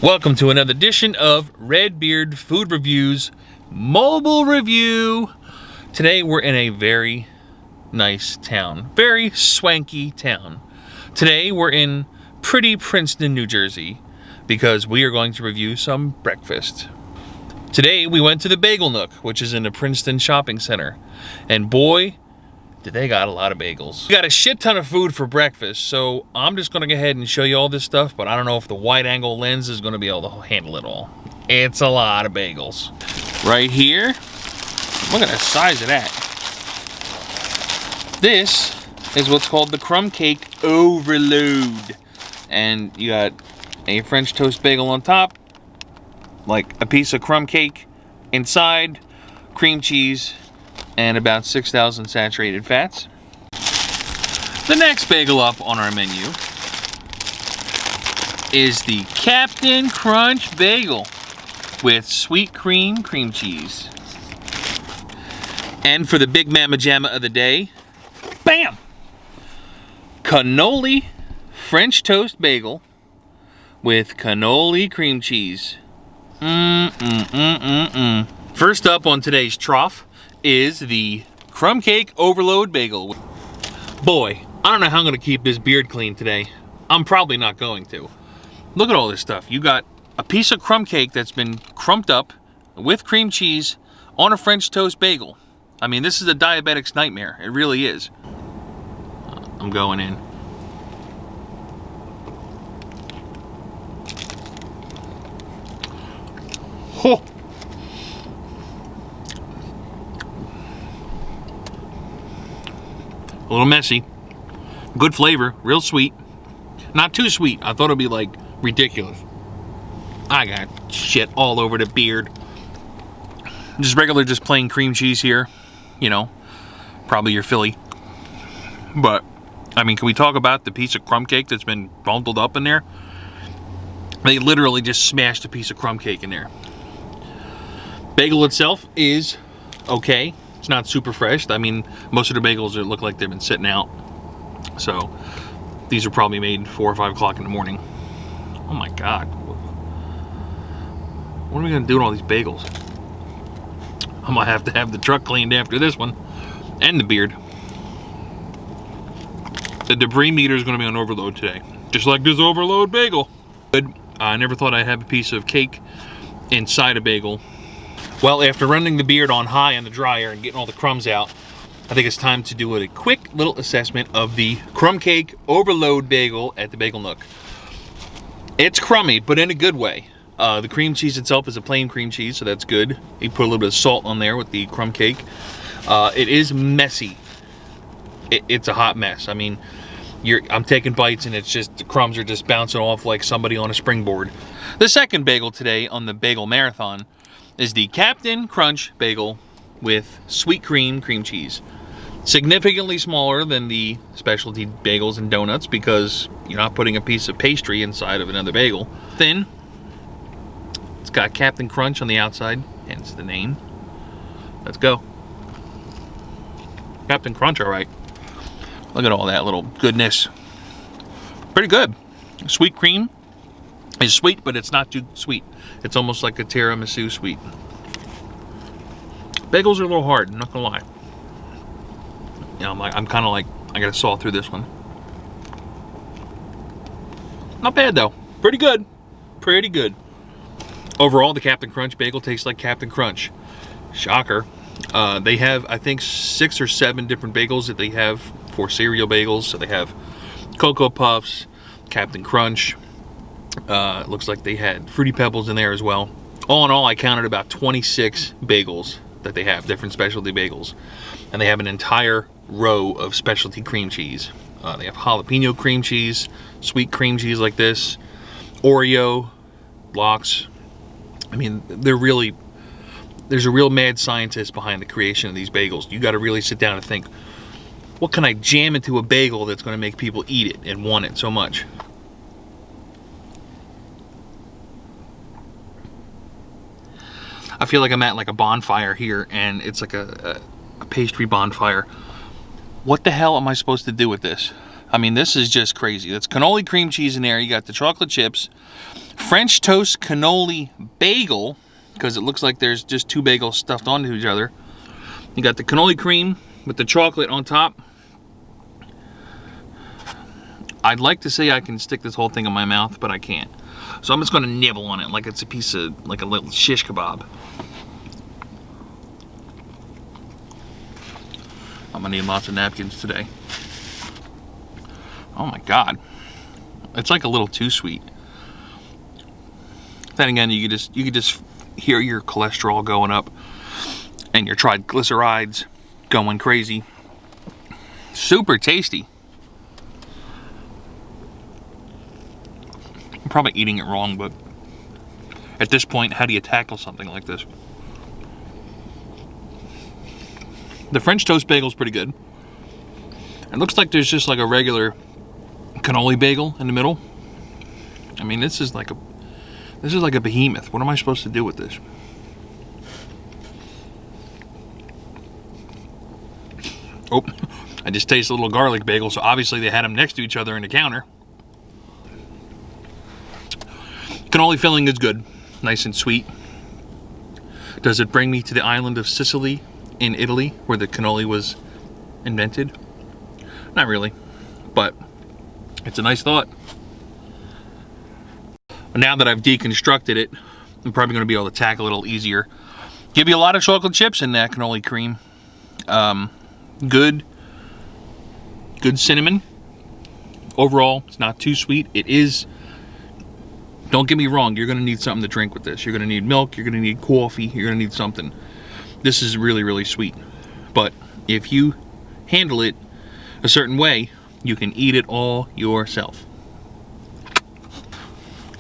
Welcome to another edition of Redbeard Food Reviews Mobile Review. Today we're in a very nice town, very swanky town. Today we're in pretty Princeton, New Jersey, because we are going to review some breakfast. Today we went to the Bagel Nook, which is in the Princeton shopping center, and boy, did they got a lot of bagels. We got a shit ton of food for breakfast, so I'm just gonna go ahead and show you all this stuff, but I don't know if the wide angle lens is gonna be able to handle it all. It's a lot of bagels. Right here, look at the size of that. This is what's called the crumb cake overload. And you got a French toast bagel on top, like a piece of crumb cake inside, cream cheese, and about 6,000 saturated fats. The next bagel up on our menu is the Captain Crunch Bagel with sweet cream cheese. And for the big mamma jamma of the day, bam! Cannoli French Toast Bagel with cannoli cream cheese. First up on today's trough is the crumb cake overload bagel. Boy, I don't know how I'm gonna keep this beard clean today. I'm probably not going to. Look at all this stuff. You got a piece of crumb cake that's been crumped up with cream cheese on a French toast bagel. I mean, this is a diabetic's nightmare. It really is. I'm going in. Oh. A little messy, good flavor, real sweet. Not too sweet. I thought it'd be like ridiculous. I got shit all over the beard. Just plain cream cheese here. You know, probably your Philly. But, I mean, can we talk about the piece of crumb cake that's been bundled up in there? They literally just smashed a piece of crumb cake in there. Bagel itself is okay. It's not super fresh. I mean, most of the bagels look like they've been sitting out. So, these are probably made 4 or 5 o'clock in the morning. Oh my God. What are we gonna do with all these bagels? I might have to have the truck cleaned after this one. And the beard. The debris meter is gonna be on overload today. Just like this overload bagel. Good. I never thought I'd have a piece of cake inside a bagel. Well, after running the beard on high in the dryer and getting all the crumbs out, I think it's time to do a quick little assessment of the crumb cake overload bagel at the Bagel Nook. It's crummy, but in a good way. The cream cheese itself is a plain cream cheese, so that's good. You put a little bit of salt on there with the crumb cake. It is messy. It's a hot mess. I mean, I'm taking bites and it's just, the crumbs are just bouncing off like somebody on a springboard. The second bagel today on the Bagel Marathon is the Captain Crunch Bagel with sweet cream cheese. Significantly smaller than the specialty bagels and donuts because you're not putting a piece of pastry inside of another bagel. Thin. It's got Captain Crunch on the outside, hence the name. Let's go. Captain Crunch, all right. Look at all that little goodness. Pretty good. Sweet cream is sweet, but it's not too sweet. It's almost like a tiramisu sweet. Bagels are a little hard, I'm not gonna lie. You know, I'm kind of like, I gotta saw through this one. Not bad though. Pretty good. Pretty good. Overall, the Captain Crunch bagel tastes like Captain Crunch. Shocker. They have, I think, 6 or 7 different bagels that they have for cereal bagels. So they have Cocoa Puffs, Captain Crunch. It looks like they had Fruity Pebbles in there as well. All in all, I counted about 26 bagels that they have, different specialty bagels. And they have an entire row of specialty cream cheese. They have jalapeno cream cheese, sweet cream cheese like this, Oreo, lox. I mean, there's a real mad scientist behind the creation of these bagels. You got to really sit down and think, what can I jam into a bagel that's going to make people eat it and want it so much? I feel like I'm at like a bonfire here, and it's like a pastry bonfire. What the hell am I supposed to do with this? I mean, this is just crazy. That's cannoli cream cheese in there. You got the chocolate chips. French Toast Cannoli Bagel, because it looks like there's just 2 bagels stuffed onto each other. You got the cannoli cream with the chocolate on top. I'd like to say I can stick this whole thing in my mouth, but I can't. So I'm just going to nibble on it like it's a piece of, like a little shish kebab. I'm going to need lots of napkins today. Oh my God. It's like a little too sweet. Then again, you could just hear your cholesterol going up and your triglycerides going crazy. Super tasty. I'm probably eating it wrong, but at this point, how do you tackle something like this? The French toast bagel is pretty good. It looks like there's just like a regular cannoli bagel in the middle. I mean, this is like a behemoth. What am I supposed to do with this? Oh, I just tasted a little garlic bagel, so obviously they had them next to each other in the counter. Cannoli filling is good, nice and sweet. Does it bring me to the island of Sicily in Italy, where the cannoli was invented? Not really, but it's a nice thought. Now that I've deconstructed it, I'm probably going to be able to tackle it a little easier. Give you a lot of chocolate chips in that cannoli cream. Good cinnamon. Overall, it's not too sweet. It is, don't get me wrong, you're going to need something to drink with this. You're going to need milk, you're going to need coffee, you're going to need something. This is really, really sweet. But if you handle it a certain way, you can eat it all yourself.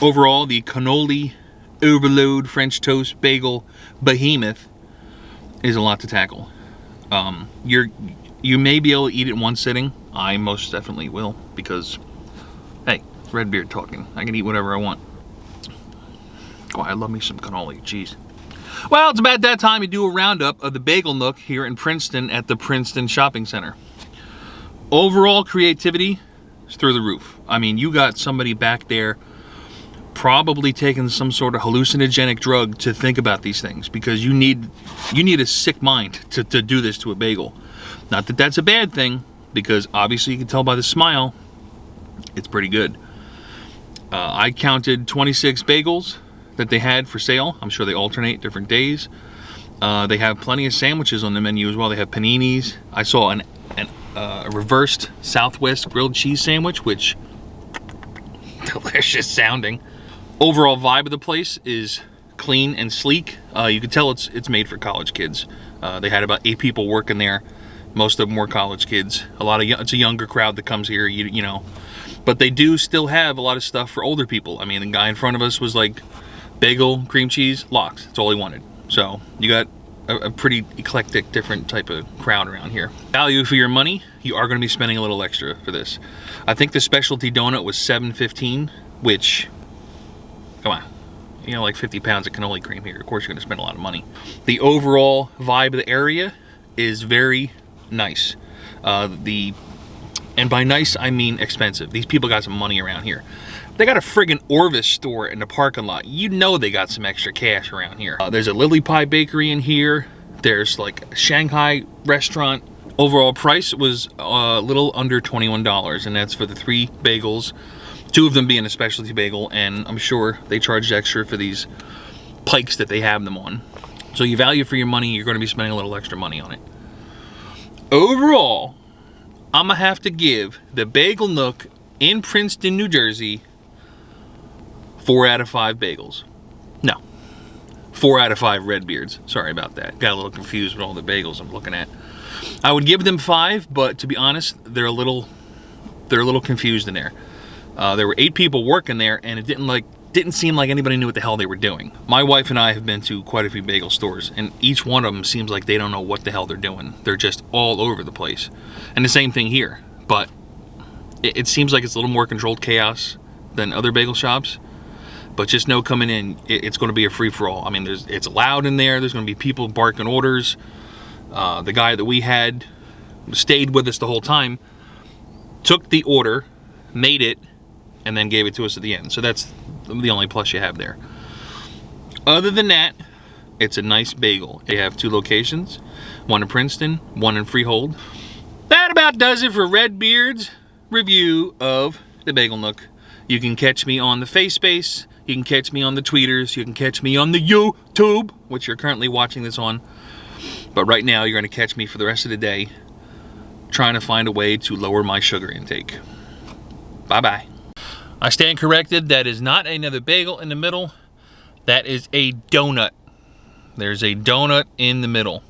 Overall, the cannoli overload French toast bagel behemoth is a lot to tackle. You may be able to eat it in one sitting. I most definitely will, because, hey, it's Redbeard talking. I can eat whatever I want. Oh, I love me some cannoli, jeez. Well, it's about that time to do a roundup of the Bagel Nook here in Princeton at the Princeton Shopping Center. Overall creativity is through the roof. I mean, you got somebody back there probably taking some sort of hallucinogenic drug to think about these things, because you need a sick mind to do this to a bagel. Not that that's a bad thing, because obviously you can tell by the smile, it's pretty good. I counted 26 bagels that they had for sale. I'm sure they alternate different days. They have plenty of sandwiches on the menu as well. They have paninis. I saw a reversed Southwest grilled cheese sandwich, which delicious sounding. Overall vibe of the place is clean and sleek. You can tell it's made for college kids. They had about 8 people working there. Most of them were college kids. It's a younger crowd that comes here, you know. But they do still have a lot of stuff for older people. I mean, the guy in front of us was like, bagel, cream cheese, lox. That's all he wanted. So you got a pretty eclectic, different type of crowd around here. Value for your money, you are going to be spending a little extra for this. I think the specialty donut was $7.15, which, come on, you know, like 50 pounds of cannoli cream here. Of course you're going to spend a lot of money. The overall vibe of the area is very nice. And by nice, I mean expensive. These people got some money around here. They got a friggin' Orvis store in the parking lot. You know they got some extra cash around here. There's a Lily Pie bakery in here. There's like a Shanghai restaurant. Overall price was a little under $21, and that's for the 3 bagels, 2 of them being a specialty bagel, and I'm sure they charged extra for these pikes that they have them on. So you value for your money, you're gonna be spending a little extra money on it. Overall, I'm gonna have to give the Bagel Nook in Princeton, New Jersey, 4 out of 5 bagels. No, 4 out of 5 Redbeards. Sorry about that. Got a little confused with all the bagels I'm looking at. I would give them 5, but to be honest, they're a little confused in there. There were 8 people working there, and it didn't seem like anybody knew what the hell they were doing. My wife and I have been to quite a few bagel stores, and each one of them seems like they don't know what the hell they're doing. They're just all over the place. And the same thing here, but it seems like it's a little more controlled chaos than other bagel shops. But just know coming in, it's going to be a free-for-all. I mean, it's loud in there. There's going to be people barking orders. The guy that we had stayed with us the whole time. took the order, made it, and then gave it to us at the end. So that's the only plus you have there. Other than that, it's a nice bagel. They have 2 locations, one in Princeton, one in Freehold. That about does it for Redbeard's review of the Bagel Nook. You can catch me on the FaceSpace, you can catch me on the Tweeters, you can catch me on the YouTube, which you're currently watching this on. But right now, you're gonna catch me for the rest of the day trying to find a way to lower my sugar intake. Bye-bye. I stand corrected, that is not another bagel in the middle. That is a donut. There's a donut in the middle.